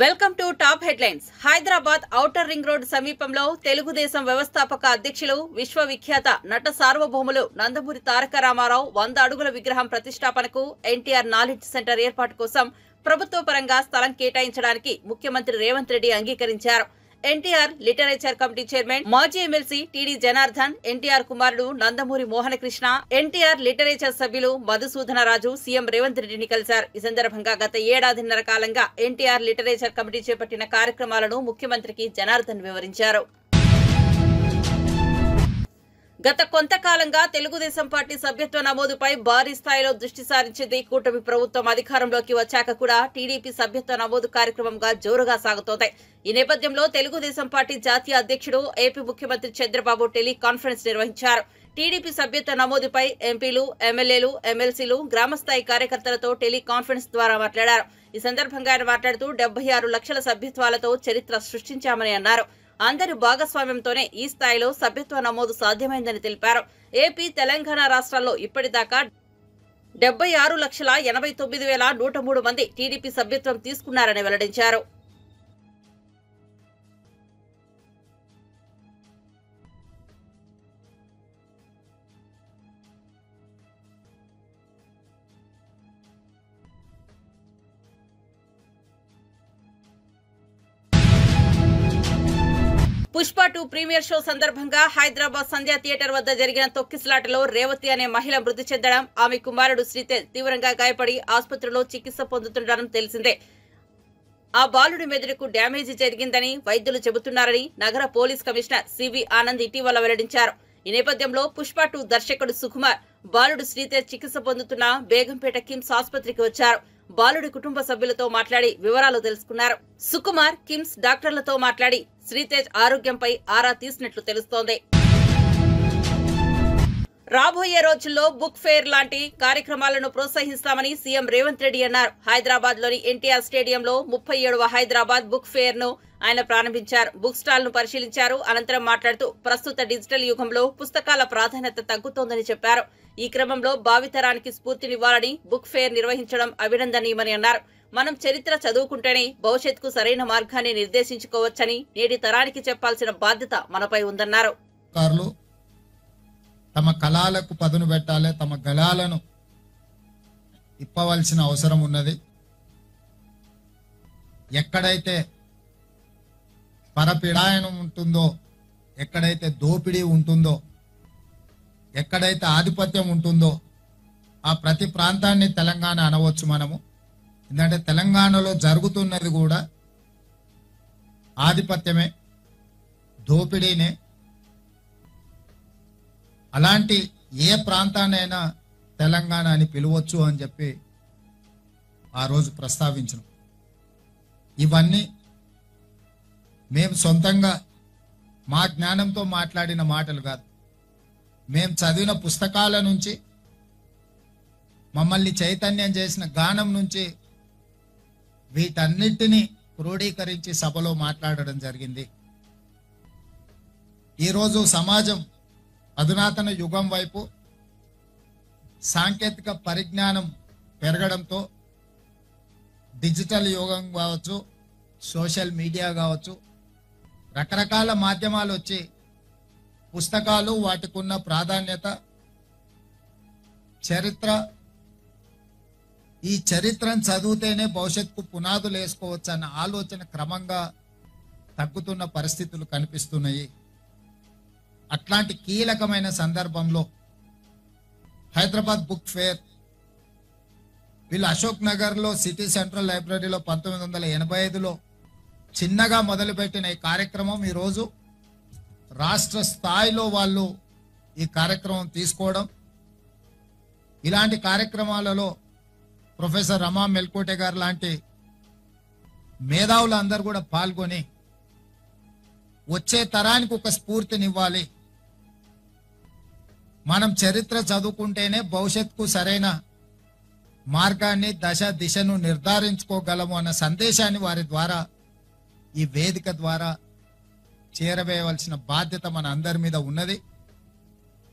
Welcome to top headlines. Hyderabad outer ring road సమీపంలో తెలుగుదేశం వ్యవస్థాపక అధ్యక్షులు విశ్వవిఖ్యాత నట సార్వభౌములు నందమూరి తారక రామారావు 100 అడుగుల విగ్రహం ప్రతిష్టాపనకు ఎన్టీఆర్ నాలెడ్జ్ సెంటర్ ఏర్పాటు కోసం ప్రభుత్వ పరంగా స్థలం కేటాయించడానికి ముఖ్యమంత్రి రేవంత్ రెడ్డి అంగీకరించారు. ఎన్టీఆర్ లిటరేచర్ కమిటీ చైర్మన్ మాజీ ఎమ్మెల్సీ టీడీ జనార్దన్, ఎన్టీఆర్ కుమారుడు నందమూరి మోహనకృష్ణ, ఎన్టీఆర్ లిటరేచర్ సభ్యులు మధుసూదన రాజు సీఎం రేవంత్ రెడ్డిని కలిశారు. ఈ సందర్భంగా గత ఏడాదిన్నర కాలంగా ఎన్టీఆర్ లిటరేచర్ కమిటీ చేపట్టిన కార్యక్రమాలను ముఖ్యమంత్రికి జనార్దన్ వివరించారు. గత కొంతకాలంగా తెలుగుదేశం పార్టీ సభ్యత్వ నమోదుపై భారీ స్థాయిలో దృష్టి సారించింది. కూటమి ప్రభుత్వం అధికారంలోకి వచ్చాక కూడా టీడీపీ సభ్యత్వ నమోదు కార్యక్రమంగా జోరుగా సాగుతోంది. ఈ నేపథ్యంలో తెలుగుదేశం పార్టీ జాతీయ అధ్యక్షుడు ఏపీ ముఖ్యమంత్రి చంద్రబాబు టెలికాన్ఫరెన్స్ నిర్వహించారు. టీడీపీ సభ్యత్వ నమోదుపై ఎంపీలు, ఎమ్మెల్యేలు, ఎమ్మెల్సీలు, గ్రామస్థాయి కార్యకర్తలతో టెలికాన్ఫరెన్స్ ద్వారా మాట్లాడారు. ఈ సందర్భంగా ఆయన మాట్లాడుతూ 76 లక్షల సభ్యత్వాలతో చరిత్ర సృష్టించామని అన్నారు. అందరి భాగస్వామ్యంతోనే ఈ స్థాయిలో సభ్యత్వ నమోదు సాధ్యమైందని తెలిపారు. ఏపీ, తెలంగాణ రాష్ట్రాల్లో ఇప్పటిదాకా 76,89,103 మంది టీడీపీ సభ్యత్వం తీసుకున్నారని వెల్లడించారు. పుష్ప 2 ప్రీమియర్ షో సందర్భంగా హైదరాబాద్ సంధ్యా థియేటర్ వద్ద జరిగిన తొక్కిసలాటలో రేవతి అనే మహిళ మృతి చెందడం, ఆమె కుమారుడు శ్రీతేజ్ తీవ్రంగా గాయపడి ఆసుపత్రిలో చికిత్స పొందుతుండడం తెలిసిందే. ఆ బాలుడి మెదడుకు డ్యామేజీ జరిగిందని వైద్యులు చెబుతున్నారని నగర పోలీస్ కమిషనర్ సివి ఆనంద్ ఇటీవల వెల్లడించారు. ఈ నేపథ్యంలో పుష్ప 2 దర్శకుడు సుకుమార్ బాలుడు శ్రీతేజ్ చికిత్స పొందుతున్న బేగంపేట కిమ్స్ ఆసుపత్రికి వచ్చారు. బాలుడి కుటుంబ సభ్యులతో మాట్లాడి వివరాలు తెలుసుకున్నారు. సుకుమార్ కిమ్స్ డాక్టర్లతో మాట్లాడి శ్రీతేజ్ ఆరోగ్యంపై ఆరా తీసినట్లు తెలుస్తోంది. రాబోయే రోజుల్లో బుక్ ఫేర్ లాంటి కార్యక్రమాలను ప్రోత్సహిస్తామని సీఎం రేవంత్ రెడ్డి అన్నారు. హైదరాబాద్ లోని ఎన్టీఆర్ స్టేడియంలో 37వ హైదరాబాద్ బుక్ ఫేర్ ను ఆయన ప్రారంభించారు. బుక్ స్టాల్ ను పరిశీలించారు. అనంతరం మాట్లాడుతూ ప్రస్తుత డిజిటల్ యుగంలో పుస్తకాల ప్రాధాన్యత తగ్గుతోందని చెప్పారు. ఈ క్రమంలో భావితరానికి స్ఫూర్తినివ్వాలని బుక్ ఫేర్ నిర్వహించడం అభినందనీయమని అన్నారు. మనం చరిత్ర చదువుకుంటేనే భవిష్యత్తుకు సరైన మార్గాన్ని నిర్దేశించుకోవచ్చని, నేటి తరానికి చెప్పాల్సిన బాధ్యత మనపై ఉందన్నారు. తమ కళలకు పదును పెట్టాలి, తమ గళాలను ఇప్పవలసిన అవసరం ఉన్నది. ఎక్కడైతే పరపీడాయనం ఉంటుందో, ఎక్కడైతే దోపిడీ ఉంటుందో, ఎక్కడైతే ఆధిపత్యం ఉంటుందో ఆ ప్రతి ప్రాంతాన్ని తెలంగాణ అనవచ్చు మనము. ఎందుకంటే తెలంగాణలో జరుగుతున్నది కూడా ఆధిపత్యమే, దోపిడీనే. అలాంటి ఏ ప్రాంతాన్నైనా తెలంగాణ అని పిలవచ్చు అని చెప్పి ఆ రోజు ప్రస్తావించను. ఇవన్నీ మేము సొంతంగా మా జ్ఞానంతో మాట్లాడిన మాటలు కాదు. మేము చదివిన పుస్తకాల నుంచి, మమ్మల్ని చైతన్యం చేసిన గానం నుంచి వీటన్నిటినీ క్రోడీకరించి సభలో మాట్లాడడం జరిగింది. ఈరోజు సమాజం అధునాతన యుగం వైపు సాంకేతిక పరిజ్ఞానం పెరగడంతో డిజిటల్ యుగం కావచ్చు, సోషల్ మీడియా కావచ్చు, రకరకాల మాధ్యమాలు వచ్చి పుస్తకాలు, వాటికి ఉన్న ప్రాధాన్యత, చరిత్ర, ఈ చరిత్రను చదివితేనే భవిష్యత్తుకు పునాదులు వేసుకోవచ్చు అన్న ఆలోచన క్రమంగా తగ్గుతున్న పరిస్థితులు కనిపిస్తున్నాయి. అట్లాంటి కీలకమైన సందర్భంలో హైదరాబాద్ బుక్ ఫేర్ వీళ్ళు అశోక్ నగర్లో సిటీ సెంట్రల్ లైబ్రరీలో 1985లో చిన్నగా మొదలుపెట్టిన ఈ కార్యక్రమం ఈరోజు రాష్ట్ర స్థాయిలో వాళ్ళు ఈ కార్యక్రమం తీసుకోవడం, ఇలాంటి కార్యక్రమాలలో ప్రొఫెసర్ రమా మెల్కోటే గారు లాంటి మేధావులు అందరూ కూడా పాల్గొని వచ్చే తరానికి ఒక స్ఫూర్తినివ్వాలి. మనం చరిత్ర చదువుకుంటేనే భవిష్యత్తుకు సరైన మార్గాన్ని, దిశను నిర్ధారించుకోగలము అన్న సందేశాన్ని వారి ద్వారా, ఈ వేదిక ద్వారా చేరవేయవలసిన బాధ్యత మన అందరి మీద ఉన్నది.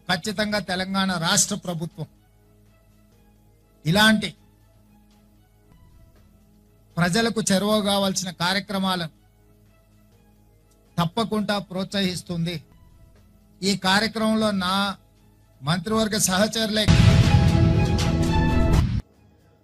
ఖచ్చితంగా తెలంగాణ రాష్ట్ర ప్రభుత్వం ఇలాంటి ప్రజలకు చేరువ కావాల్సిన కార్యక్రమాలను తప్పకుండా ప్రోత్సహిస్తుంది. ఈ కార్యక్రమంలో నా మంత్రివర్గ సహచరులే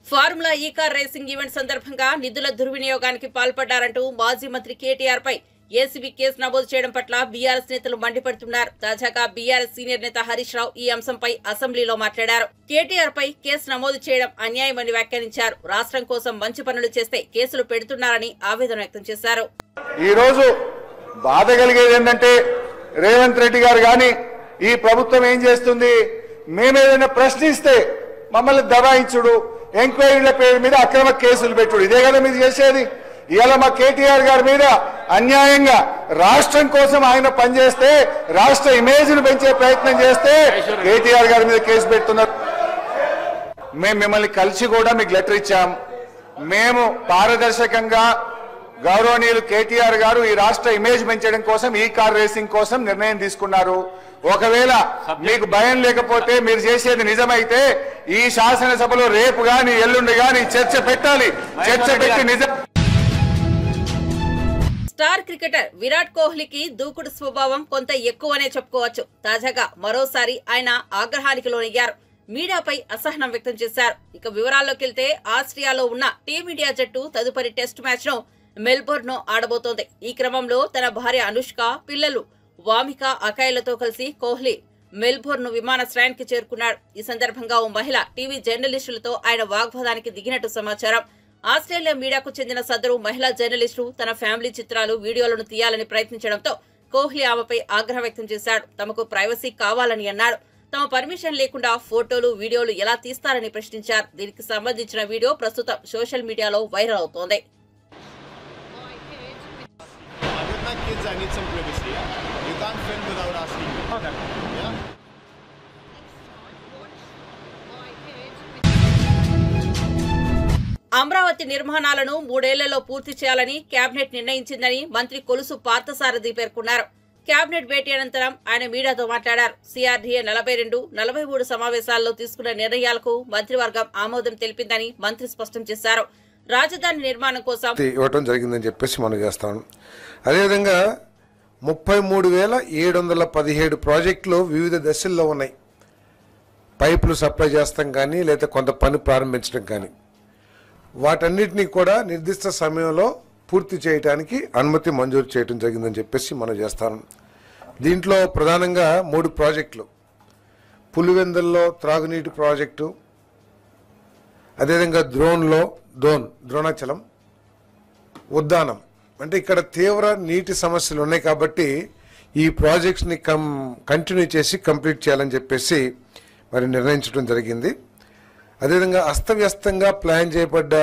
ఫార్ములా ఈ కార్ రేసింగ్ ఈవెంట్ సందర్భంగా నిధుల దుర్వినియోగానికి పాల్పడ్డారంటూ మాజీ మంత్రి కేటీఆర్ పై ఏసీబీ కేసు నమోదు చేయడం పట్ల బీఆర్ఎస్ నేతలు మండిపడుతున్నారు. తాజాగా బీఆర్ఎస్ సీనియర్ నేత హరీష్ రావు ఈ అంశంపై అసెంబ్లీలో మాట్లాడారు. కేటీఆర్ పై కేసు నమోదు చేయడం అన్యాయమని వ్యాఖ్యానించారు. రాష్ట్రం కోసం మంచి పనులు చేస్తే కేసులు పెడుతున్నారని ఆవేదన వ్యక్తం చేశారు. ఈ రోజు బాధ కలిగేది ఏంటంటే రేవంత్ రెడ్డి గారు గాని ఈ ప్రభుత్వం ఏం చేస్తుంది, మేమేదైనా ప్రశ్నిస్తే మమ్మల్ని దబాయించుడు, ఎంక్వైరీల పేరు మీద అక్రమ కేసులు పెట్టుడు, ఇదే కదా మీరు చేసేది. ఇవాళ మా కేటీఆర్ గారి మీద అన్యాయంగా రాష్ట్రం కోసం ఆయన పనిచేస్తే, రాష్ట్ర ఇమేజ్ ను పెంచే ప్రయత్నం చేస్తే కేటీఆర్ గారి మీద కేసు పెడుతున్నారు. మేము మిమ్మల్ని కలిసి కూడా మీకు లెటర్ ఇచ్చాం. మేము పారదర్శకంగా గౌరవనీయులు కేటీఆర్ గారు ఈ రాష్ట్ర ఇమేజ్ పెంచడం కోసం ఈ కార్ రేసింగ్ కోసం నిర్ణయం తీసుకున్నారు. ఒకవేళ మీకు భయం లేకపోతే, మీరు చేసేది నిజమైతే ఈ శాసనసభలో రేపు గాని ఎల్లుండి గాని చర్చ పెట్టాలి. చర్చ పెట్టి నిజం. స్టార్ క్రికెటర్ విరాట్ కోహ్లీకి దూకుడు స్వభావం కొంత ఎక్కువనే చెప్పుకోవచ్చు. తాజాగా మరోసారి ఆయన ఆగ్రహానికి లోనయ్యారు. మీడియాపై అసహనం వ్యక్తం చేశారు. ఇక వివరాల్లోకి వెళ్తే ఆస్ట్రేలియాలో ఉన్న టీమిండియా జట్టు తదుపరి టెస్ట్ మ్యాచ్ ను మెల్బోర్న్ లో ఆడబోతోంది. ఈ క్రమంలో తన భార్య అనుష్క, పిల్లలు వామిక, అకాయలతో కలిసి కోహ్లీ మెల్బోర్న్ విమానాశ్రయానికి చేరుకున్నాడు. ఈ సందర్భంగా ఓ మహిళ టీవీ జర్నలిస్టులతో ఆయన వాగ్వాదానికి దిగినట్టు సమాచారం. ఆస్ట్రేలియా మీడియాకు చెందిన సదరు మహిళా జర్నలిస్టు తన ఫ్యామిలీ చిత్రాలు, వీడియోలను తీయాలని ప్రయత్నించడంతో కోహ్లీ ఆమెపై ఆగ్రహం వ్యక్తం చేశాడు. తమకు ప్రైవసీ కావాలని అన్నాడు. తమ పర్మిషన్ లేకుండా ఫోటోలు, వీడియోలు ఎలా తీస్తారని ప్రశ్నించారు. దీనికి సంబంధించిన వీడియో ప్రస్తుతం సోషల్ మీడియాలో వైరల్ అవుతోంది. అమరావతి నిర్మాణాలను 3 ఏళ్లలో పూర్తి చేయాలని కేబినెట్ నిర్ణయించిందని మంత్రి కొలుసు పార్థసారథి పేర్కొన్నారు. కేబినెట్ భేటీ అనంతరం ఆయన మీడియాతో మాట్లాడారు. సిఆర్డీఏ 42, 43 సమావేశాల్లో తీసుకున్న నిర్ణయాలకు మంత్రివర్గం ఆమోదం తెలిపిందని మంత్రి స్పష్టం చేశారు. రాజధాని నిర్మాణం కోసం ఇవ్వటం జరిగిందని చెప్పేసి మనం చేస్తాను. అదేవిధంగా 33,717 ప్రాజెక్టులు వివిధ దశల్లో ఉన్నాయి. పైపులు సప్లై చేస్తాం కానీ, లేదా కొంత పని ప్రారంభించడం కానీ, వాటన్నిటినీ కూడా నిర్దిష్ట సమయంలో పూర్తి చేయడానికి అనుమతి మంజూరు చేయడం జరిగిందని చెప్పేసి మనం చేస్తాను. దీంట్లో ప్రధానంగా 3 ప్రాజెక్టులు, పులివెందుల్లో త్రాగునీటి ప్రాజెక్టు, అదేవిధంగా ద్రోణాచలం, ఉద్దానం. అంటే ఇక్కడ తీవ్ర నీటి సమస్యలు ఉన్నాయి కాబట్టి ఈ ప్రాజెక్ట్స్ని కంటిన్యూ చేసి కంప్లీట్ చేయాలని చెప్పేసి మరి నిర్ణయించడం జరిగింది. అదేవిధంగా అస్తవ్యస్తంగా ప్లాన్ చేయబడ్డ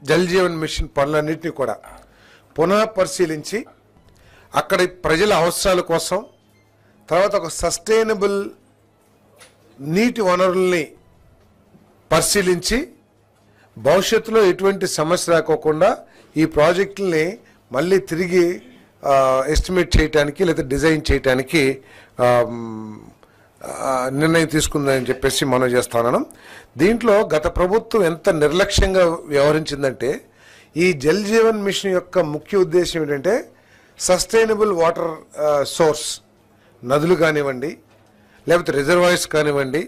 జల్ జీవన్ మిషన్ పనులన్నింటినీ కూడా పునః పరిశీలించి అక్కడ ప్రజల అవసరాల కోసం, తర్వాత ఒక సస్టైనబుల్ నీటి వనరుల్ని పరిశీలించి భవిష్యత్తులో ఎటువంటి సమస్య రాకోకుండా ఈ ప్రాజెక్టుల్ని మళ్ళీ తిరిగి ఎస్టిమేట్ చేయడానికి లేదా డిజైన్ చేయడానికి నిర్ణయం తీసుకుందని చెప్పేసి మనం చేస్తున్నాను. దీంట్లో గత ప్రభుత్వం ఎంత నిర్లక్ష్యంగా వ్యవహరించిందంటే, ఈ జల్ జీవన్ మిషన్ యొక్క ముఖ్య ఉద్దేశం ఏంటంటే సస్టైనబుల్ వాటర్ సోర్స్, నదులు కానివ్వండి, లేకపోతే రిజర్వాయర్స్ కానివ్వండి,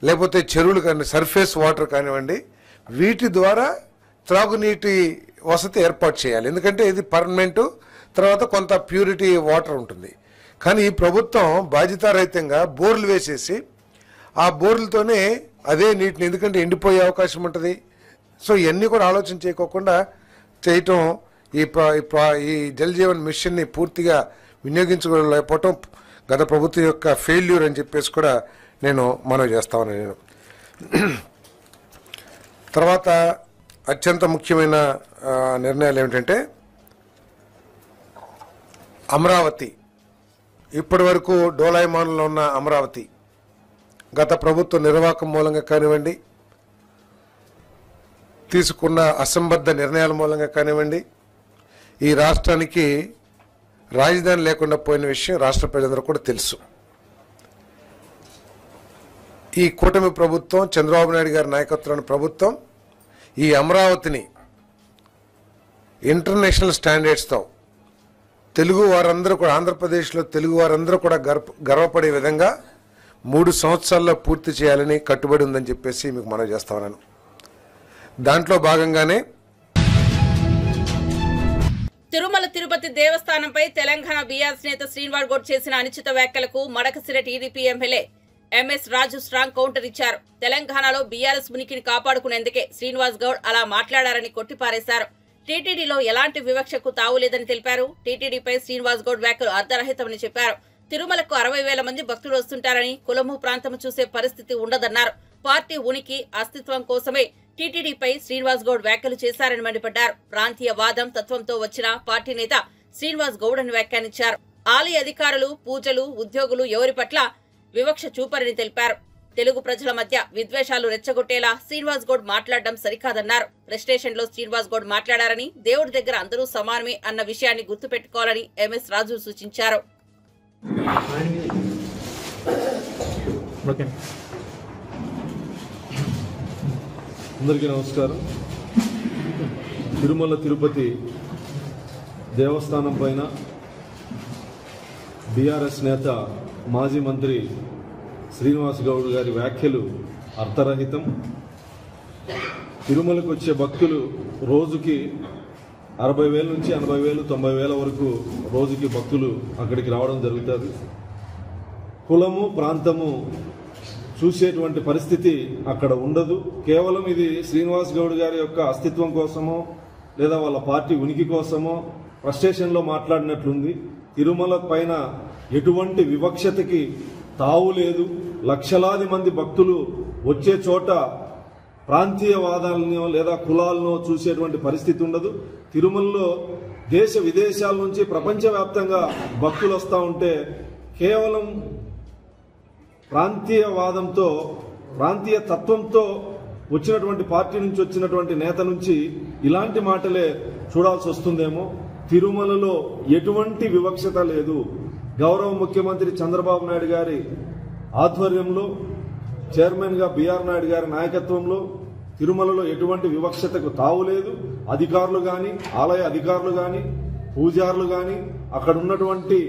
లేకపోతే చెరువులు కానీ, సర్ఫేస్ వాటర్ కానివ్వండి, వీటి ద్వారా త్రాగునీటి వసతి ఏర్పాటు చేయాలి. ఎందుకంటే ఇది పర్మనెంట్, తర్వాత కొంత ప్యూరిటీ వాటర్ ఉంటుంది. కానీ ఈ ప్రభుత్వం బాధ్యతారహితంగా బోర్లు వేసేసి ఆ బోర్లతోనే అదే నీటిని, ఎందుకంటే ఎండిపోయే అవకాశం ఉంటుంది. సో ఇవన్నీ కూడా ఆలోచన చేయకోకుండా చేయటం, ఈ జల్ జీవన్ మిషన్ని పూర్తిగా వినియోగించుకోలేకపోవటం గత ప్రభుత్వం యొక్క ఫెయిల్యూర్ అని చెప్పేసి కూడా నేను మనవి చేస్తా ఉన్నాను. నేను తర్వాత అత్యంత ముఖ్యమైన నిర్ణయాలు ఏమిటంటే, అమరావతి ఇప్పటి వరకు డోలాయమానంలో ఉన్న అమరావతి గత ప్రభుత్వ నిర్వాహకం మూలంగా కానివ్వండి, తీసుకున్న అసంబద్ధ నిర్ణయాల మూలంగా కానివ్వండి, ఈ రాష్ట్రానికి రాజధాని లేకుండా పోయిన విషయం రాష్ట్ర ప్రజలందరూ కూడా తెలుసు. ఈ కూటమి ప్రభుత్వం, చంద్రబాబు నాయుడు గారి నాయకత్వంలోని ప్రభుత్వం ఈ అమరావతిని ఇంటర్నేషనల్ స్టాండర్డ్స్తో తెలుగు వారందరూ కూడా, ఆంధ్రప్రదేశ్లో తెలుగు వారందరూ కూడా గర్వపడే విధంగా 3 సంవత్సరాల్లో పూర్తి చేయాలని కట్టుబడి ఉందని చెప్పేసి మీకు మనవి చేస్తా ఉన్నాను. దాంట్లో భాగంగానే తిరుమల తిరుపతి దేవస్థానంపై తెలంగాణ బీఆర్ఎస్ నేత శ్రీనివాస్ గౌడ్ చేసిన అనుచిత వ్యాఖ్యలకు మడకసిర టీడీపీ ఎమ్మెల్యే ఎంఎస్ రాజు స్ట్రాంగ్ కౌంటర్ ఇచ్చారు. తెలంగాణలో బీఆర్ఎస్ ఉనికిని కాపాడుకునేందుకే శ్రీనివాస్ గౌడ్ అలా మాట్లాడారని కొట్టిపారేశారు. టీటీడీలో ఎలాంటి వివక్షకు తావులేదని తెలిపారు. టీటీడీపై శ్రీనివాస్ గౌడ్ వ్యాఖ్యలు అర్ధరహితమని చెప్పారు. తిరుమలకు 60,000 మంది భక్తులు వస్తుంటారని, కులము ప్రాంతము చూసే పరిస్థితి ఉండదన్నారు. పార్టీ ఉనికి అస్తిత్వం కోసమే టీటీడీపై శ్రీనివాస్ గౌడ్ వ్యాఖ్యలు చేశారని మండిపడ్డారు. ప్రాంతీయ వాదం తత్వంతో వచ్చిన పార్టీ నేత శ్రీనివాస్ గౌడ్ అని వ్యాఖ్యానించారు. ఆలయ అధికారులు, పూజలు, ఉద్యోగులు ఎవరి పట్ల వివక్ష చూపరని తెలిపారు. తెలుగు ప్రజల మధ్య విద్వేషాలు రెచ్చగొట్టేలా శ్రీనివాస్ గౌడ్ మాట్లాడడం సరికాదన్నారు. ప్రెస్టేషన్ లో శ్రీనివాస్ గౌడ్ మాట్లాడారని, దేవుడి దగ్గర అందరూ సమానమే అన్న విషయాన్ని గుర్తుపెట్టుకోవాలని ఎంఎస్ రాజు సూచించారు. అందరికీ నమస్కారం. తిరుమల తిరుపతి దేవస్థానం పైన బీఆర్ఎస్ నేత మాజీ మంత్రి శ్రీనివాస్ గౌడ్ గారి వ్యాఖ్యలు అర్థరహితం. తిరుమలకు వచ్చే భక్తులు రోజుకి 60,000 నుంచి 80,000, 90,000 వరకు రోజుకి భక్తులు అక్కడికి రావడం జరుగుతుంది. కులము ప్రాంతము చూసేటువంటి పరిస్థితి అక్కడ ఉండదు. కేవలం ఇది శ్రీనివాస్ గౌడ్ గారి యొక్క అస్తిత్వం కోసమో లేదా వాళ్ళ పార్టీ ఉనికి కోసమో ఫ్రస్ట్రేషన్లో మాట్లాడినట్లుంది. తిరుమల పైన ఎటువంటి వివక్షతకి తావు లేదు. లక్షలాది మంది భక్తులు వచ్చే చోట ప్రాంతీయవాదాలను లేదా కులాలను చూసేటువంటి పరిస్థితి ఉండదు. తిరుమలలో దేశ విదేశాల నుంచి ప్రపంచవ్యాప్తంగా భక్తులు వస్తూ ఉంటే కేవలం ప్రాంతీయవాదంతో, ప్రాంతీయ తత్వంతో వచ్చినటువంటి పార్టీ నుంచి వచ్చినటువంటి నేత నుంచి ఇలాంటి మాటలే చూడాల్సి వస్తుందేమో. తిరుమలలో ఎటువంటి వివక్షత లేదు. గౌరవ ముఖ్యమంత్రి చంద్రబాబు నాయుడు గారి ఆధ్వర్యంలో, చైర్మన్ గా బిఆర్ నాయుడు గారి నాయకత్వంలో తిరుమలలో ఎటువంటి వివక్షతకు తావు లేదు. అధికారులు గాని, ఆలయ అధికారులు గాని, పూజారులు గాని, అక్కడ ఉన్నటువంటి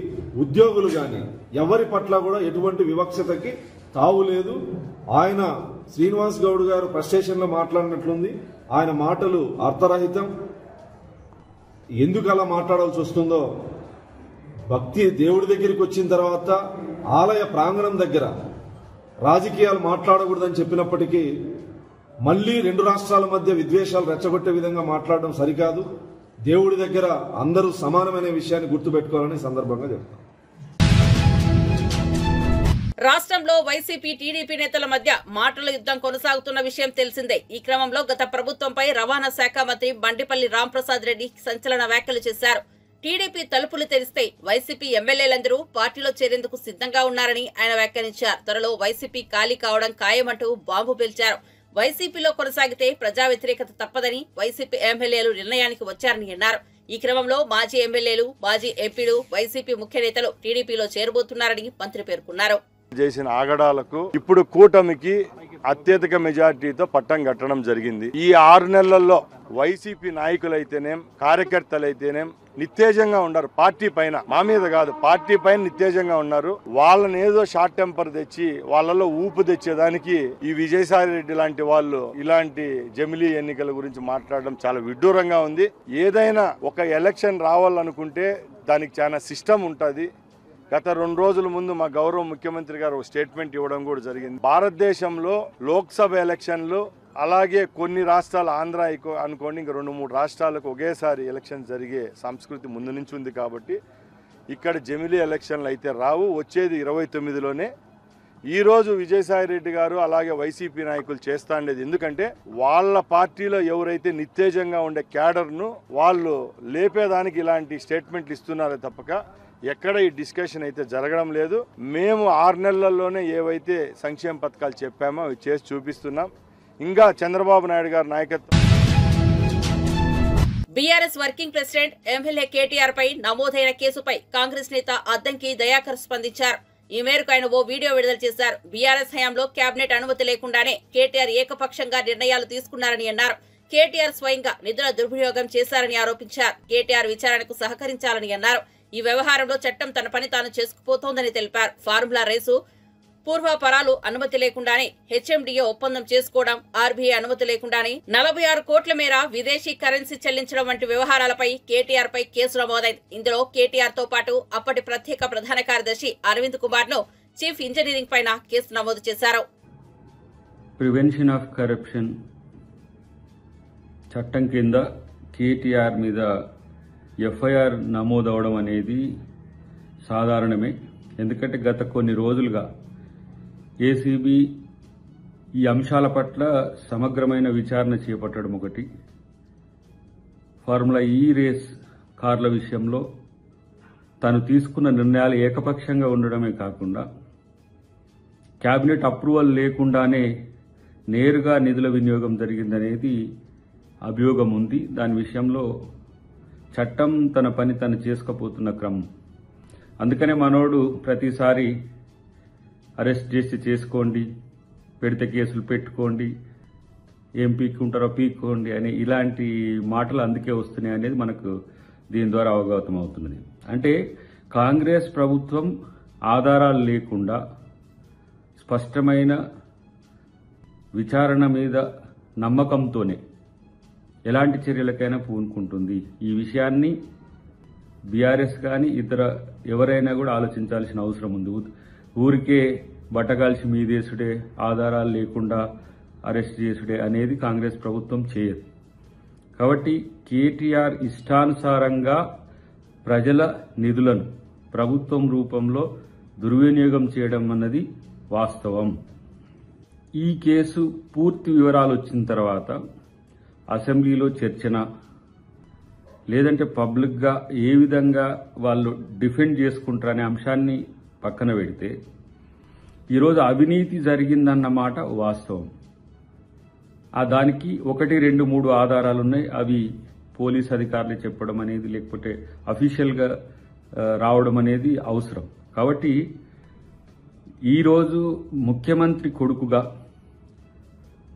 ఉద్యోగులు గాని ఎవరి పట్ల కూడా ఎటువంటి వివక్షతకి తావు లేదు. ఆయన శ్రీనివాస్ గౌడ్ గారు ఫ్రస్ట్రేషన్ లో మాట్లాడినట్లుంది. ఆయన మాటలు అర్థరహితం. ఎందుకు అలా మాట్లాడాల్సి వస్తుందో, భక్తి దేవుడి దగ్గరికి వచ్చిన తర్వాత ఆలయ ప్రాంగణం దగ్గర రాజకీయాలు మాట్లాడకూడదని చెప్పినప్పటికీ మళ్లీ 2 రాష్ట్రాల మధ్య విద్వేషాలు రెచ్చగొట్టే విధంగా మాట్లాడడం సరికాదు. దేవుడి దగ్గర అందరూ సమానమైన విషయాన్ని గుర్తుపెట్టుకోవాలని సందర్భంగా చెప్తాం. రాష్ట్రంలో వైసీపీ, టీడీపీ నేతల మధ్య మాటల యుద్ధం కొనసాగుతున్న విషయం తెలిసిందే. ఈ క్రమంలో గత ప్రభుత్వంపై రవాణా శాఖ మంత్రి బండిపల్లి రాంప్రసాద్ రెడ్డి సంచలన వ్యాఖ్యలు చేశారు. టీడీపీ తలుపులు తెరిస్తే వైసీపీ ఎమ్మెల్యేలందరూ పార్టీలో చేరేందుకు సిద్ధంగా ఉన్నారని ఆయన వ్యాఖ్యానించారు. త్వరలో వైసీపీ ఖాళీ కావడం ఖాయమంటూ బాంబు పేల్చారు. వైసీపీలో కొనసాగితే ప్రజా వ్యతిరేకత తప్పదని వైసీపీ ఎమ్మెల్యేలు నిర్ణయానికి వచ్చారని అన్నారు. ఈ క్రమంలో మాజీ ఎమ్మెల్యేలు, మాజీ ఎంపీలు, వైసీపీ ముఖ్య నేతలు టీడీపీలో చేరబోతున్నారని మంత్రి పేర్కొన్నారు. చేసిన ఆగడాలకు ఇప్పుడు కూటమికి అత్యధిక మెజార్టీతో పట్టం కట్టడం జరిగింది. ఈ 6 నెలల్లో వైసీపీ నాయకులైతేనేం, కార్యకర్తలైతేనేం నిత్తేజంగా ఉన్నారు. పార్టీ పైన, మా మీద కాదు, పార్టీ పైన నిత్తేజంగా ఉన్నారు. వాళ్ళని ఏదో షార్ట్ టెంపర్ తెచ్చి వాళ్ళలో ఊపు తెచ్చేదానికి ఈ విజయసాయి రెడ్డి లాంటి వాళ్ళు ఇలాంటి జమిలీ ఎన్నికల గురించి మాట్లాడడం చాలా విడ్డూరంగా ఉంది. ఏదైనా ఒక ఎలక్షన్ రావాలనుకుంటే దానికి చాలా సిస్టమ్ ఉంటుంది. గత 2 రోజుల ముందు మా గౌరవ ముఖ్యమంత్రి గారు స్టేట్మెంట్ ఇవ్వడం కూడా జరిగింది. భారతదేశంలో లోక్సభ ఎలక్షన్లు, అలాగే కొన్ని రాష్ట్రాలు, ఆంధ్ర అనుకోండి, ఇంకా 2-3 రాష్ట్రాలకు ఒకేసారి ఎలక్షన్ జరిగే సంస్కృతి ముందు నుంచి ఉంది. కాబట్టి ఇక్కడ జమిలీ ఎలక్షన్లు అయితే రావు. వచ్చేది 29లోనే. ఈరోజు విజయసాయి రెడ్డి గారు అలాగే వైసీపీ నాయకులు చేస్తా ఉండేది ఎందుకంటే వాళ్ళ పార్టీలో ఎవరైతే నిత్తేజంగా ఉండే క్యాడర్ను వాళ్ళు లేపేదానికి ఇలాంటి స్టేట్మెంట్లు ఇస్తున్నారే తప్పక ఎక్కడ ఈ డిస్కషన్ అయితే జరగడం లేదు. మేము 6 నెలల్లోనే ఏవైతే సంక్షేమ పథకాలు చెప్పామో అవి చేసి చూపిస్తున్నాం. ఇంకా చంద్రబాబు నాయుడు గారి నాయకత్వం. BRS working president MLA KTR పై నమోదైన కేసుపై కాంగ్రెస్ నేత అద్దంకి దయాకర్ స్పందించారు. ఈ మేరకు ఆయన ఓ వీడియో విడుదల చేశారు. బీఆర్ఎస్ హయాంలో కేబినెట్ అనుమతి లేకుండానే కేటీఆర్ ఏకపక్షంగా నిర్ణయాలు తీసుకున్నారని అన్నారు. కేటీఆర్ స్వయంగా నిధుల దుర్వినియోగం చేశారని ఆరోపించారు. కేటీఆర్ విచారణకు సహకరించాలని అన్నారు. ఈ వ్యవహారంలో చట్టం తన పని తాను చేసుకుపోతోందని తెలిపారు. ఫార్ములా రేసు పూర్వాపరాలు అనుమతి లేకుండానే హెచ్ఎండిఏ ఒప్పందం చేసుకోవడం, ఆర్బీఐ అనుమతి లేకుండానే 46 కోట్ల మేర విదేశీ కరెన్సీ చెల్లించడం వంటి వ్యవహారాలపై కేటీఆర్ పై కేసు నమోదైంది. ఇందులో కేటీఆర్ తో పాటు అప్పటి ప్రత్యేక ప్రధాన కార్యదర్శి అరవింద్ కుమార్ ను చీఫ్ ఇంజనీరింగ్ పైన కేసు నమోదు చేశారు. ప్రివెన్షన్ ఆఫ్ కరప్షన్ చట్టం కింద కేటీఆర్ మీద ఎఫ్ఐఆర్ నమోదవడం అనేది సాధారణమే. ఎందుకంటే గత కొన్ని రోజులుగా ఏసీబీ ఈ అంశాల పట్ల సమగ్రమైన విచారణ చేపట్టడం ఒకటి, ఫార్ములా ఈ రేస్ కార్ల విషయంలో తాను తీసుకున్న నిర్ణయాలు ఏకపక్షంగా ఉండడమే కాకుండా కేబినెట్ అప్రూవల్ లేకుండానే నేరుగా నిధుల వినియోగం జరిగిందనేది అభియోగం ఉంది. దాని విషయంలో చట్టం తన పని తను చేసుకుపోతున్న క్రమం. అందుకనే మనోడు ప్రతిసారి అరెస్ట్ చేసి చేసుకోండి, పెడితే కేసులు పెట్టుకోండి, ఏం పీక్కుంటారో పీక్కోండి అని ఇలాంటి మాటలు అందుకే వస్తున్నాయి అనేది మనకు దీని ద్వారా అవగతం అవుతున్నది. అంటే కాంగ్రెస్ ప్రభుత్వం ఆధారాలు లేకుండా స్పష్టమైన విచారణ మీద నమ్మకంతోనే ఎలాంటి చర్యలకైనా పూనుకుంటుంది. ఈ విషయాన్ని బీఆర్ఎస్ కానీ ఇతర ఎవరైనా కూడా ఆలోచించాల్సిన అవసరం ఉంది. ఊరికే బట్టగాల్చి మీదేసుడే, ఆధారాలు లేకుండా అరెస్ట్ చేసుడే అనేది కాంగ్రెస్ ప్రభుత్వం చేయదు. కాబట్టి కేటీఆర్ ఇష్టానుసారంగా ప్రజల నిధులను ప్రభుత్వం రూపంలో దుర్వినియోగం చేయడం అన్నది వాస్తవం. ఈ కేసు పూర్తి వివరాలు వచ్చిన తర్వాత అసెంబ్లీలో చర్చన, లేదంటే పబ్లిక్గా ఏ విధంగా వాళ్ళు డిఫెండ్ చేసుకుంటారనే అంశాన్ని పక్కన పెడితే ఈరోజు అవినీతి జరిగిందన్న మాట వాస్తవం. దానికి 1, 2, 3 ఆధారాలు ఉన్నాయి. అవి పోలీస్ అధికారులు చెప్పడం అనేది లేకపోతే అఫీషియల్గా రావడం అనేది అవసరం. కాబట్టి ఈరోజు ముఖ్యమంత్రి కొడుకుగా,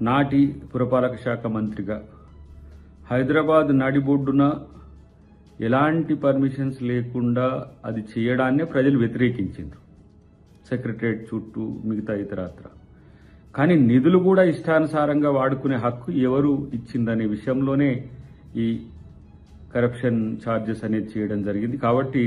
నాటి పురపాలక శాఖ మంత్రిగా హైదరాబాద్ నడిబొడ్డున ఎలాంటి పర్మిషన్స్ లేకుండా అది చేయడాన్నే ప్రజలు వ్యతిరేకించారు, సెక్రటరియట్ చుట్టూ మిగతా ఇతరత్ర. కానీ నిధులు కూడా ఇష్టానుసారంగా వాడుకునే హక్కు ఎవరు ఇచ్చిందనే విషయంలోనే ఈ కరప్షన్ ఛార్జెస్ అనేది చేయడం జరిగింది. కాబట్టి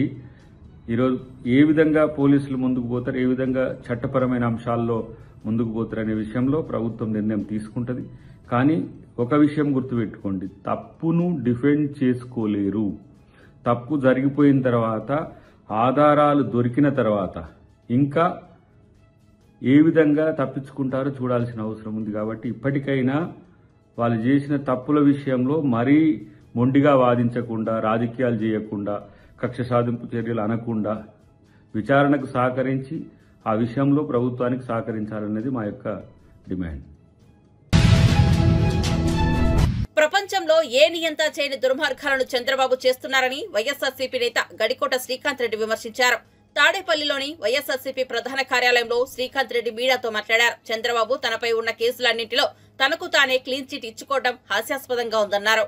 ఈరోజు ఏ విధంగా పోలీసులు ముందుకు పోతారు, ఏ విధంగా చట్టపరమైన అంశాల్లో ముందుకు పోతారనే విషయంలో ప్రభుత్వం నిర్ణయం తీసుకుంటుంది. కానీ ఒక విషయం గుర్తుపెట్టుకోండి, తప్పును డిఫెండ్ చేసుకోలేరు. తప్పు జరిగిపోయిన తర్వాత, ఆధారాలు దొరికిన తర్వాత ఇంకా ఏ విధంగా తప్పించుకుంటారో చూడాల్సిన అవసరం ఉంది. కాబట్టి ఇప్పటికైనా వాళ్ళు చేసిన తప్పుల విషయంలో మరీ మొండిగా వాదించకుండా, రాజకీయాలు చేయకుండా, కక్ష సాధింపు చర్యలు అనకుండా విచారణకు సహకరించి ఆ విషయంలో ప్రభుత్వానికి సహకరించాలన్నది మా యొక్క డిమాండ్. ప్రపంచంలో ఏ నియంత చేయని దుర్మార్గాలను చంద్రబాబు చేస్తున్నారని వైఎస్ఆర్సీపీ నేత గడికోట శ్రీకాంత్ రెడ్డి విమర్శించారు. తాడేపల్లిలోని వైఎస్ఆర్సీపీ ప్రధాన కార్యాలయంలో శ్రీకాంత్ రెడ్డి మీడియాతో మాట్లాడారు. చంద్రబాబు తనపై ఉన్న కేసులన్నింటిలో తనకు తానే క్లీన్ చిట్ ఇచ్చుకోవడం హాస్యాస్పదంగా ఉందన్నారు.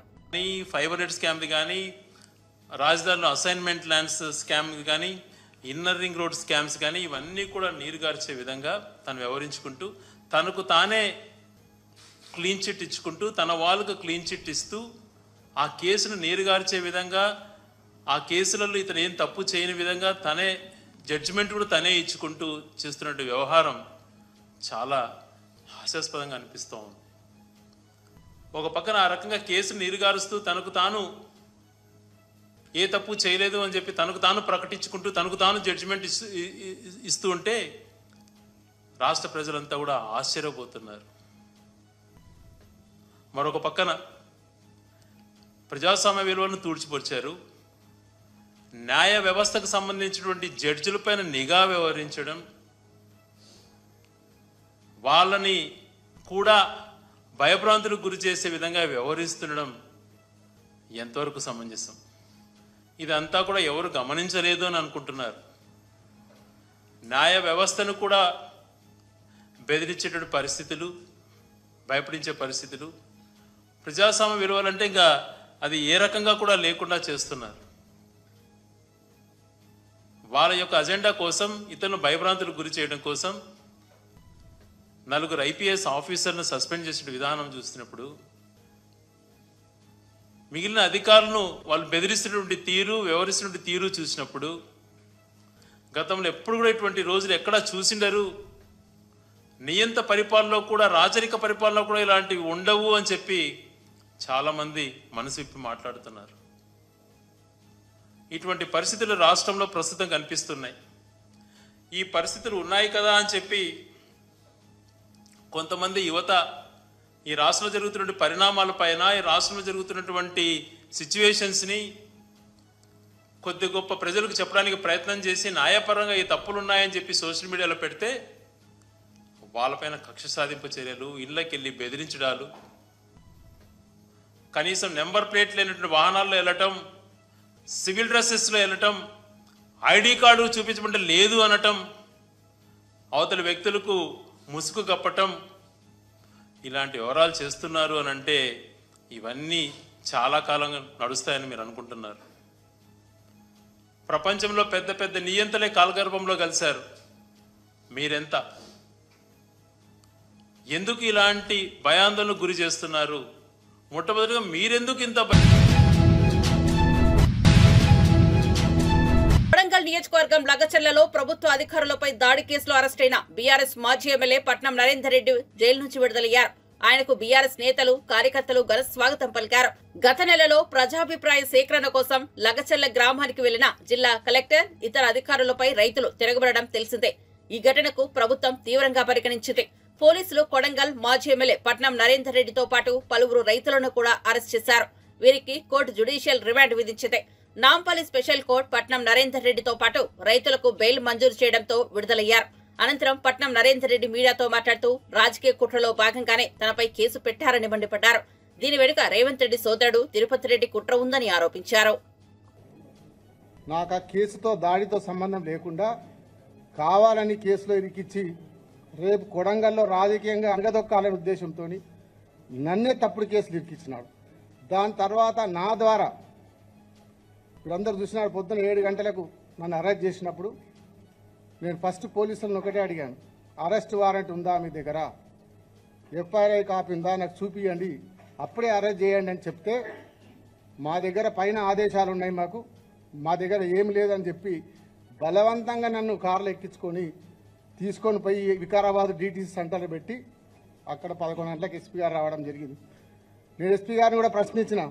ఫైబర్ నెట్ స్కామ్ కానీ, రాజధానిలో అసైన్మెంట్ ల్యాండ్స్ స్కామ్ కానీ, ఇన్నర్ రింగ్ రోడ్ స్కామ్స్ కానీ, ఇవన్నీ కూడా నీరుగార్చే విధంగా తను వ్యవహరించుకుంటూ తనకు తానే క్లీన్ చిట్ ఇచ్చుకుంటూ తన వాళ్ళకు క్లీన్ చిట్ ఇస్తూ ఆ కేసును నీరుగార్చే విధంగా, ఆ కేసులలో ఇతను ఏం తప్పు చేయని విధంగా తనే జడ్జిమెంట్ కూడా తనే ఇచ్చుకుంటూ చేస్తున్నట్టు వ్యవహారం చాలా హాస్యాస్పదంగా అనిపిస్తూ ఉంది. ఒక పక్కన ఆ రకంగా కేసును నీరుగారుస్తూ తనకు తాను ఏ తప్పు చేయలేదు అని చెప్పి తనకు తాను ప్రకటించుకుంటూ తనకు తాను జడ్జిమెంట్ ఇస్తూ ఉంటే రాష్ట్ర ప్రజలంతా కూడా ఆశ్చర్యపోతున్నారు. మరొక పక్కన ప్రజాస్వామ్య విలువలను తూడ్చిపొచ్చారు. న్యాయ వ్యవస్థకు సంబంధించినటువంటి జడ్జిలపైన నిఘా వ్యవహరించడం, వాళ్ళని కూడా భయభ్రాంతులకు గురి చేసే విధంగా వ్యవహరిస్తుండడం ఎంతవరకు సమంజసం? ఇదంతా కూడా ఎవరు గమనించలేదు అని అనుకుంటున్నారు. న్యాయ వ్యవస్థను కూడా బెదిరించేటువంటి పరిస్థితులు, భయపడించే పరిస్థితులు, ప్రజాస్వామ్య విలువలంటే ఇంకా అది ఏ రకంగా కూడా లేకుండా చేస్తున్నారు. వాళ్ళ యొక్క అజెండా కోసం ఇతరులను భయభ్రాంతులకు గురి చేయడం కోసం 4 IPS ఆఫీసర్ను సస్పెండ్ చేసిన విధానం చూస్తున్నప్పుడు, మిగిలిన అధికారులను వాళ్ళు బెదిరిస్తున్నటువంటి తీరు, వ్యవహరిస్తున్నటువంటి తీరు చూసినప్పుడు, గతంలో ఎప్పుడు కూడా ఇటువంటి రోజులు ఎక్కడా చూసిండరు. నియంత పరిపాలనలో కూడా, రాచరిక పరిపాలనలో కూడా ఇలాంటివి ఉండవు అని చెప్పి చాలామంది మనసు విప్పి మాట్లాడుతున్నారు. ఇటువంటి పరిస్థితులు రాష్ట్రంలో ప్రస్తుతం కనిపిస్తున్నాయి. ఈ పరిస్థితులు ఉన్నాయి కదా అని చెప్పి కొంతమంది యువత ఈ రాష్ట్రంలో జరుగుతున్నటువంటి పరిణామాలపైన, ఈ రాష్ట్రంలో జరుగుతున్నటువంటి సిచ్యువేషన్స్ని కొద్ది గొప్ప ప్రజలకు చెప్పడానికి ప్రయత్నం చేసి న్యాయపరంగా ఈ తప్పులు ఉన్నాయని చెప్పి సోషల్ మీడియాలో పెడితే వాళ్ళపైన కక్ష సాధింపు చర్యలు, ఇళ్ళకెళ్ళి బెదిరించడాలు, కనీసం నెంబర్ ప్లేట్ లేనటువంటి వాహనాల్లో వెళ్ళటం, సివిల్ డ్రెస్సెస్లో వెళ్ళటం, ఐడి కార్డు చూపించమంటే లేదు అనటం, అవతల వ్యక్తులకు ముసుగు కప్పటం, ఇలాంటి వివరాలు చేస్తున్నారు అని అంటే ఇవన్నీ చాలా కాలంగా నడుస్తాయని మీరు అనుకుంటున్నారు. ప్రపంచంలో పెద్ద పెద్ద నియంతలే కాలగర్భంలో కలిశారు. మీరెంత? ఎందుకు ఇలాంటి భయాందోళనకు గురి చేస్తున్నారు? మొట్టమొదటిగా మీరెందుకు ఇంత వరంగల్ నియోజకవర్గం లగచర్లలో ప్రభుత్వ అధికారులపై దాడి కేసులో అరెస్టైన బీఆర్ఎస్ మాజీ ఎమ్మెల్యే పట్నం నరేందర్ రెడ్డి జైలు నుంచి విడుదలయ్యారు. ఆయనకు బీఆర్ఎస్ నేతలు, కార్యకర్తలు ఘన స్వాగతం పలికారు. గత నెలలో ప్రజాభిప్రాయ సేకరణ కోసం లగచర్ల గ్రామానికి వెళ్లిన జిల్లా కలెక్టర్, ఇతర అధికారులపై రైతులు తిరగబడడం తెలిసిందే. ఈ ఘటనకు ప్రభుత్వం తీవ్రంగా పరిగణించింది. పోలీసులు కొడంగల్ మాజీ ఎమ్మెల్యే పట్నం నరేందర్ రెడ్డితో పాటు పలువురు రైతులను కూడా అరెస్ట్ చేశారు. వీరికి కోర్టు జ్యుడిషియల్ రిమాండ్ విధించింది. నాంపల్లి స్పెషల్ కోర్టు పట్నం నరేందర్ రెడ్డితో పాటు రైతులకు బెయిల్ మంజూరు చేయడంతో విడుదలయ్యారు. అనంతరం పట్నం నరేందర్ రెడ్డి మీడియాతో మాట్లాడుతూ రాజకీయ కుట్రలో భాగంగానే తనపై కేసు పెట్టారని మండిపడ్డారు. దీని వెనుక రేవంత్ రెడ్డి సోదరుడు తిరుపతి రెడ్డి కుట్ర ఉందని ఆరోపించారు. నాకు ఆ కేసుతో దాడితో సంబంధం లేకుండా కావాలని కేసులో ఇరికిచ్చి రేపు కొడంగల్లో రాజకీయంగా అనగదొక్కాలనే ఉద్దేశంతో నన్నే తప్పుడు కేసులు ఇరికిచ్చినాడు. దాని తర్వాత నా ద్వారా ఇప్పుడందరూ చూసినాడు, పొద్దున 7 గంటలకు నన్ను అరెస్ట్ చేసినప్పుడు నేను ఫస్ట్ పోలీసులను ఒకటే అడిగాను, అరెస్ట్ వారెంట్ ఉందా మీ దగ్గర, ఎఫ్ఐఆర్ కాపీ ఉందా, నాకు చూపియండి, అప్పుడే అరెస్ట్ చేయండి అని చెప్తే మా దగ్గర పైన ఆదేశాలు ఉన్నాయి, మా దగ్గర ఏం లేదని చెప్పి బలవంతంగా నన్ను కార్లు ఎక్కించుకొని తీసుకొని పోయి వికారాబాద్ DTC సెంటర్లో పెట్టి అక్కడ 11 గంటలకు ఎస్పీ గారు రావడం జరిగింది. నేను ఎస్పీ గారిని కూడా ప్రశ్నించిన,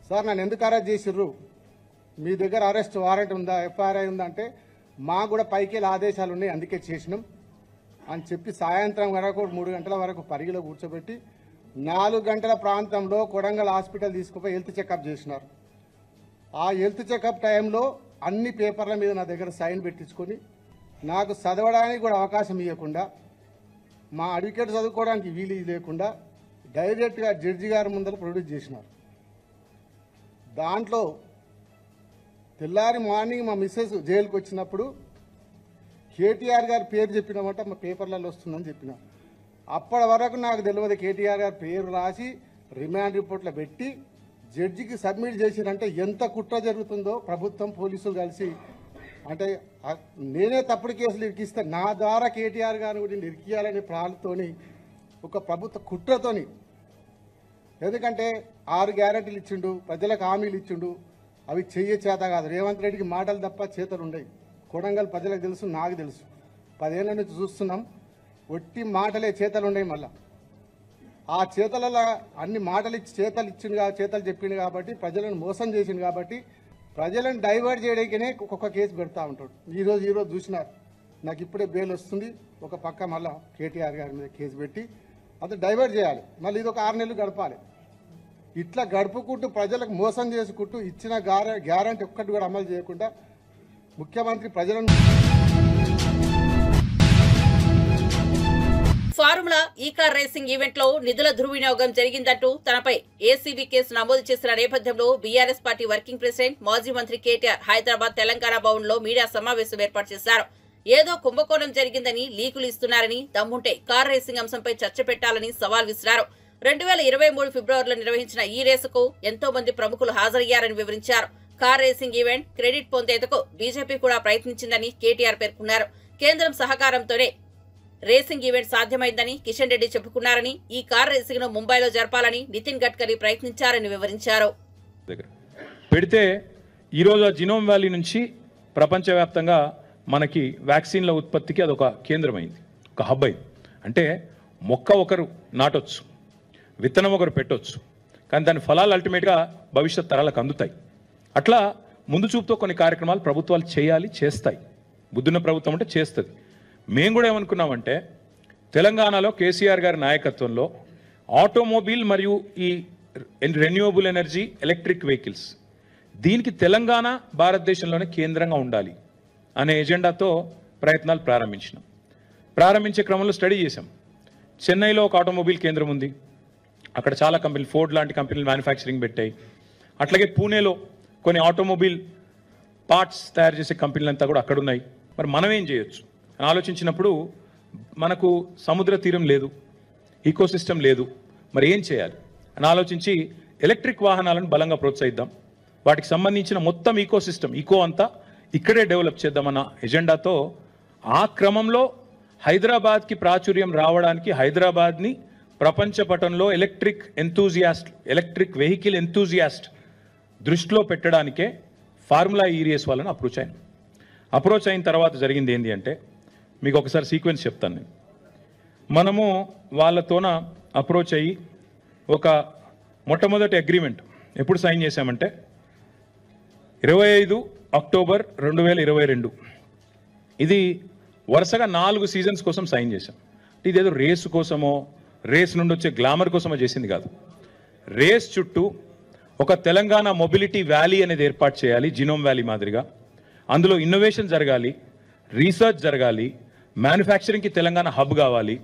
సార్ నన్ను ఎందుకు అరెస్ట్ చేసిర్రు, మీ దగ్గర అరెస్ట్ వారెంట్ ఉందా, ఎఫ్ఐఆర్ ఉందా అంటే మాకు కూడా పైకి ఆదేశాలు ఉన్నాయి అందుకే చేసినాం అని చెప్పి సాయంత్రం వరకు 3 గంటల వరకు పరిగిలో కూర్చోబెట్టి 4 గంటల ప్రాంతంలో కొడంగల్ హాస్పిటల్ తీసుకుపోయి హెల్త్ చెకప్ చేసినారు. ఆ హెల్త్ చెకప్ టైంలో అన్ని పేపర్ల మీద నా దగ్గర సైన్ పెట్టించుకొని నాకు చదవడానికి కూడా అవకాశం ఇవ్వకుండా, మా అడ్వకేట్ చదువుకోవడానికి వీలు లేకుండా డైరెక్ట్గా జడ్జి గారి ముందర ప్రొడ్యూస్ చేసినారు. దాంట్లో తెల్లారి మార్నింగ్ మా మిస్సెస్ జైలుకి వచ్చినప్పుడు కేటీఆర్ గారి పేరు చెప్పినామంటే మా పేపర్లలో వస్తుందని చెప్పిన. అప్పటి వరకు నాకు తెలియదు. కేటీఆర్ గారి పేరు రాసి రిమాండ్ రిపోర్ట్లో పెట్టి జడ్జికి సబ్మిట్ చేసిరంటే ఎంత కుట్ర జరుగుతుందో ప్రభుత్వం పోలీసులు కలిసి. అంటే నేనే తప్పుడు కేసులు ఇరికిస్తే నా ద్వారా కేటీఆర్ గారిని కూడా ఇరికియాలనే ప్రాణతోని ఒక ప్రభుత్వ కుట్రతోని, ఎందుకంటే 6 గ్యారెంటీలు ఇచ్చిండు, ప్రజలకు హామీలు ఇచ్చిండు, అవి చెయ్యే చేత కాదు. రేవంత్ రెడ్డికి మాటలు తప్ప చేతలు ఉండవు. కొడంగల్ ప్రజలకు తెలుసు, నాకు తెలుసు, 10 ఏళ్ల నుంచి చూస్తున్నాం. ఒట్టి మాటలే, చేతలు ఉండవు. మళ్ళా ఆ చేతలలో అన్ని మాటలు ఇచ్చి చేతలు చెప్పిండు కాబట్టి ప్రజలను మోసం చేసిండు కాబట్టి ప్రజలను డైవర్ట్ చేయడానికినే ఒక్కొక్క కేసు పెడతా ఉంటాడు. ఈరోజు చూసినారు, నాకు ఇప్పుడే బెయిల్ వస్తుంది, ఒక పక్క మళ్ళీ కేటీఆర్ గారి మీద కేసు పెట్టి అది డైవర్ట్ చేయాలి, మళ్ళీ ఇది ఒక 6 నెలలు గడపాలి. ఇట్లా గడుపుకుంటూ ప్రజలకు మోసం చేసుకుంటూ ఇచ్చిన గ్యారంటీ ఒక్కటి కూడా అమలు చేయకుండా ముఖ్యమంత్రి ప్రజలను ఫార్ములా ఈ-కార్ రేసింగ్ ఈవెంట్ లో నిధుల దుర్వినియోగం జరిగిందంటూ తనపై ఏసీబీ కేసు నమోదు చేసిన నేపథ్యంలో బీఆర్ఎస్ పార్టీ వర్కింగ్ ప్రెసిడెంట్ మాజీ మంత్రి కేటీఆర్ హైదరాబాద్ తెలంగాణ భవన్ లో మీడియా సమావేశం ఏర్పాటు చేశారు. ఏదో కుంభకోణం జరిగిందని లీకులు ఇస్తున్నారని, దమ్ముంటే కార్ రేసింగ్ అంశంపై చర్చ పెట్టాలని సవాల్ విసిరారు. 2023 ఫిబ్రవరిలో నిర్వహించిన ఈ రేసుకు ఎంతో మంది ప్రముఖులు హాజరయ్యారని వివరించారు. కార్ రేసింగ్ ఈవెంట్ క్రెడిట్ పొందేందుకు బీజేపీ కూడా ప్రయత్నించిందని కేటీఆర్ పేర్కొన్నారు. కేంద్రం సహకారంతోనే రేసింగ్ ఈవెంట్ సాధ్యమైందని కిషన్ రెడ్డి చెప్పుకున్నారని, ఈ కార్ రేసింగ్ ను ముంబైలో జరపాలని నితిన్ గడ్కరీ ప్రయత్నించారని వివరించారు. పెడితే ఈరోజు జినోమ్ వ్యాలీ నుంచి ప్రపంచవ్యాప్తంగా మనకి వ్యాక్సిన్ల ఉత్పత్తికి అదొక కేంద్రమైంది, ఒక హబ్ అయింది. అంటే మొక్క ఒకరు నాటొచ్చు, విత్తనం ఒకరు పెట్టొచ్చు, కానీ దాని ఫలాలు అల్టిమేట్గా భవిష్యత్ తరాలకు అందుతాయి. అట్లా ముందు చూపుతో కొన్ని కార్యక్రమాలు ప్రభుత్వాలు చేయాలి, చేస్తాయి. బుద్ధున్న ప్రభుత్వం అంటే చేస్తుంది. మేము కూడా ఏమనుకున్నామంటే తెలంగాణలో కేసీఆర్ గారి నాయకత్వంలో ఆటోమొబైల్ మరియు ఈ రెన్యూవబుల్ ఎనర్జీ ఎలక్ట్రిక్ వెహికల్స్ దీనికి తెలంగాణ భారతదేశంలోనే కేంద్రంగా ఉండాలి అనే ఎజెండాతో ప్రయత్నాలు ప్రారంభించే క్రమంలో స్టడీ చేశాం. చెన్నైలో ఒక ఆటోమొబైల్ కేంద్రం ఉంది, అక్కడ చాలా కంపెనీలు, ఫోర్డ్ లాంటి కంపెనీలు మ్యానుఫ్యాక్చరింగ్ పెట్టాయి. అట్లాగే పూణేలో కొన్ని ఆటోమొబైల్ పార్ట్స్ తయారు చేసే కంపెనీలంతా కూడా అక్కడ ఉన్నాయి. మరి మనం ఏం చేయొచ్చు అని ఆలోచించినప్పుడు మనకు సముద్ర తీరం లేదు, ఈకో సిస్టమ్ లేదు, మరి ఏం చేయాలి అని ఆలోచించి ఎలక్ట్రిక్ వాహనాలను బలంగా ప్రోత్సహిద్దాం, వాటికి సంబంధించిన మొత్తం ఈకో సిస్టమ్ అంతా ఇక్కడే డెవలప్ చేద్దామన్న ఎజెండాతో ఆ క్రమంలో హైదరాబాద్కి ప్రాచుర్యం రావడానికి హైదరాబాద్ని ప్రపంచ పటంలో ఎలక్ట్రిక్ వెహికల్ ఎంతూజియాస్ట్ దృష్టిలో పెట్టడానికే ఫార్ములా ఈ రేస్ వాళ్ళని అప్రోచ్ అయిన తర్వాత జరిగింది ఏంటి అంటే మీకు ఒకసారి సీక్వెన్స్ చెప్తాను నేను. మనము వాళ్ళతోన అప్రోచ్ అయ్యి ఒక మొట్టమొదటి అగ్రిమెంట్ ఎప్పుడు సైన్ చేశామంటే 25 అక్టోబర్ 2022. ఇది వరుసగా 4 సీజన్స్ కోసం సైన్ చేశాం. ఇదేదో రేసు కోసమో రేస్ నుండి వచ్చే గ్లామర్ కోసమో చేసింది కాదు. రేస్ చుట్టూ ఒక తెలంగాణ మొబిలిటీ వ్యాలీ అనేది ఏర్పాటు చేయాలి, జినోమ్ వ్యాలీ మాదిరిగా. అందులో ఇన్నోవేషన్ జరగాలి, రీసెర్చ్ జరగాలి, మ్యానుఫ్యాక్చరింగ్కి తెలంగాణ హబ్ కావాలి.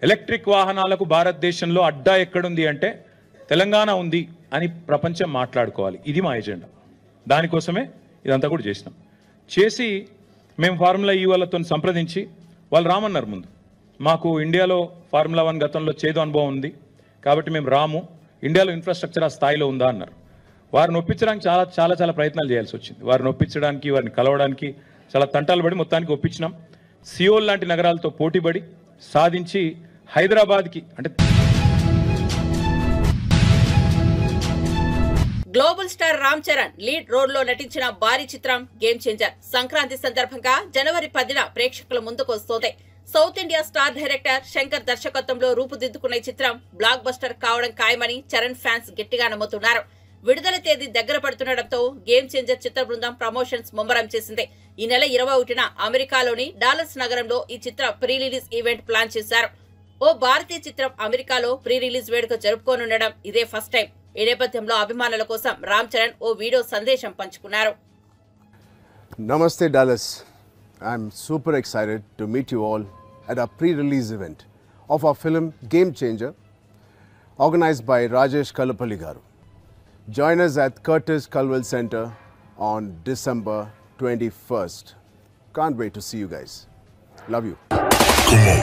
ఎలక్ట్రిక్ వాహనాలకు భారతదేశంలో అడ్డా ఎక్కడుంది అంటే తెలంగాణ ఉంది అని ప్రపంచం మాట్లాడుకోవాలి. ఇది మా ఎజెండా. దానికోసమే ఇదంతా కూడా చేసి మేము ఫార్ములా ఈ వాళ్ళతో సంప్రదించి వాళ్ళు రామన్నారు. ముందు మాకు ఇండియాలో ఫార్ములా 1 గతంలో చేదు అనుభవం ఉంది కాబట్టి మేము రాము, ఇండియాలో ఇన్ఫ్రాస్ట్రక్చర్ ఆ స్థాయిలో ఉందా అన్నారు. వారిని ఒప్పించడానికి చాలా ప్రయత్నాలు చేయాల్సి వచ్చింది. వారిని ఒప్పించడానికి, వారిని కలవడానికి చాలా తంటాలు పడి మొత్తానికి ఒప్పించినాం. సియోల్ లాంటి నగరాలతో పోటీపడి సాధించి హైదరాబాద్కి అంటే global star Ram Charan lead role లో నటించిన భారీ చిత్రం గేమ్ చేంజర్ సంక్రాంతి సందర్భంగా జనవరి 10న ప్రేక్షకుల ముందుకు వస్తోంది. South India star director Shankar దర్శకత్వంలో రూపుదిద్దుకున్న ఈ చిత్రం బ్లాక్ బస్టర్ కావడం ఖాయమని చరణ్ ఫ్యాన్స్ గట్టిగా నమ్ముతున్నారు. విడుదల తేదీ దగ్గర పడుతుండటంతో గేమ్ చేంజర్ చిత్ర బృందం ప్రమోషన్స్ ముమ్మరం చేసింది. ఈ నెల 21న అమెరికాలోని డాలస్ నగరంలో ఈ చిత్ర ప్రీ రిలీజ్ ఈవెంట్ ప్లాన్ చేశారు. ఓ భారతీయ చిత్రం అమెరికాలో ప్రీ రిలీజ్ వేడుక జరుపుకోనుండడం ఇదే ఫస్ట్ టైం. ఈ నేపథ్యంలో అభిమానుల కోసం రామ్ చరణ్ ఓ వీడియో సందేశం పంచుకున్నారు. Namaste Dallas. I'm super excited to meet you all at our pre-release event of our film Game Changer, organized by Rajesh Kalapalli garu. Join us at Curtis Culwell Center on December 21st. Can't wait to see you guys. Love you. Come on.